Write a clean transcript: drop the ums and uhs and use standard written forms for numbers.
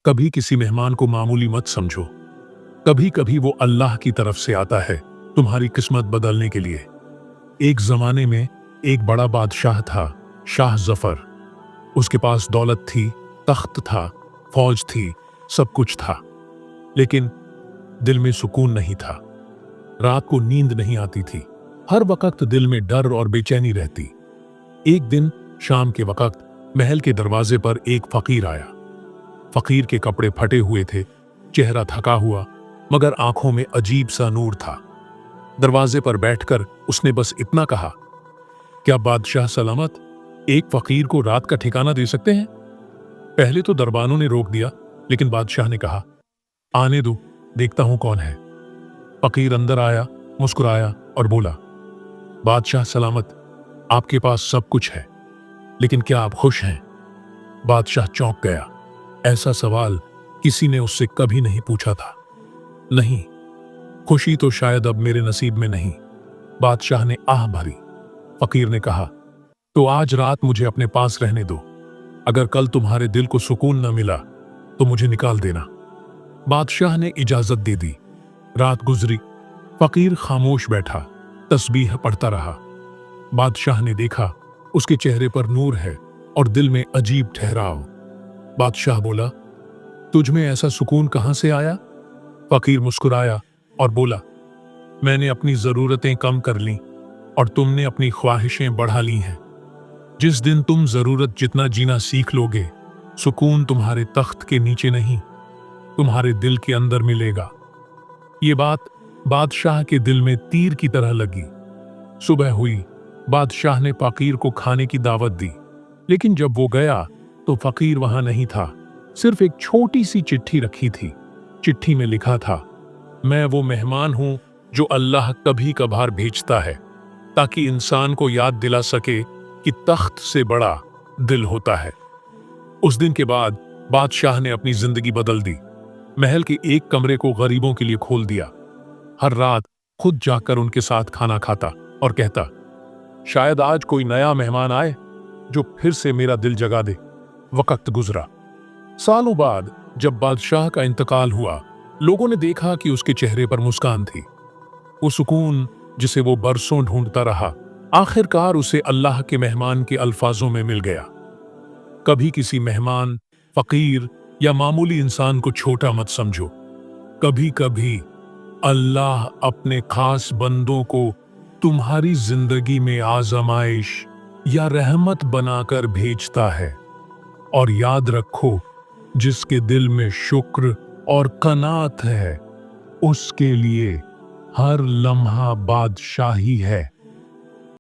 कभी किसी मेहमान को मामूली मत समझो। कभी कभी वो अल्लाह की तरफ से आता है तुम्हारी किस्मत बदलने के लिए। एक जमाने में एक बड़ा बादशाह था, शाह जफर। उसके पास दौलत थी, तख्त था, फौज थी, सब कुछ था। लेकिन दिल में सुकून नहीं था। रात को नींद नहीं आती थी। हर वक्त दिल में डर और बेचैनी रहती। एक दिन शाम के वक्त महल के दरवाजे पर एक फकीर आया। फकीर के कपड़े फटे हुए थे, चेहरा थका हुआ, मगर आंखों में अजीब सा नूर था। दरवाजे पर बैठकर उसने बस इतना कहा, क्या बादशाह सलामत? एक फकीर को रात का ठिकाना दे सकते हैं? पहले तो दरबानों ने रोक दिया, लेकिन बादशाह ने कहा, आने दो, देखता हूं कौन है। फकीर अंदर आया, मुस्कुराया और बोला, बादशाह सलामत, आपके पास सब कुछ है, लेकिन क्या आप खुश हैं? बादशाह चौंक गया। ऐसा सवाल किसी ने उससे कभी नहीं पूछा था। नहीं, खुशी तो शायद अब मेरे नसीब में नहीं, बादशाह ने आह भरी। फकीर ने कहा, तो आज रात मुझे अपने पास रहने दो। अगर कल तुम्हारे दिल को सुकून न मिला तो मुझे निकाल देना। बादशाह ने इजाजत दे दी। रात गुजरी, फकीर खामोश बैठा, तस्बीह पढ़ता रहा। बादशाह ने देखा उसके चेहरे पर नूर है और दिल में अजीब ठहराव। बादशाह बोला, तुझ में ऐसा सुकून कहां से आया? फकीर मुस्कुराया और बोला, मैंने अपनी जरूरतें कम कर लीं और तुमने अपनी ख्वाहिशें बढ़ा ली हैं। जिस दिन तुम जरूरत जितना जीना सीख लोगे, सुकून तुम्हारे तख्त के नीचे नहीं, तुम्हारे दिल के अंदर मिलेगा। ये बात बादशाह के दिल में तीर की तरह लगी। सुबह हुई, बादशाह ने फकीर को खाने की दावत दी, लेकिन जब वो गया तो फकीर वहां नहीं था। सिर्फ एक छोटी सी चिट्ठी रखी थी। चिट्ठी में लिखा था, मैं वो मेहमान हूं जो अल्लाह कभी कभार भेजता है, ताकि इंसान को याद दिला सके कि तख्त से बड़ा दिल होता है। उस दिन के बाद बादशाह ने अपनी जिंदगी बदल दी। महल के एक कमरे को गरीबों के लिए खोल दिया। हर रात खुद जाकर उनके साथ खाना खाता और कहता, शायद आज कोई नया मेहमान आए जो फिर से मेरा दिल जगा दे। वक्त गुजरा। सालों बाद जब बादशाह का इंतकाल हुआ, लोगों ने देखा कि उसके चेहरे पर मुस्कान थी। वो सुकून जिसे वो बरसों ढूंढता रहा, आखिरकार उसे अल्लाह के मेहमान के अल्फाजों में मिल गया। कभी किसी मेहमान, फकीर या मामूली इंसान को छोटा मत समझो। कभी कभी अल्लाह अपने खास बंदों को तुम्हारी जिंदगी में आजमाइश या रहमत बनाकर भेजता है। और याद रखो, जिसके दिल में शुक्र और कनात है, उसके लिए हर लम्हा बादशाही है।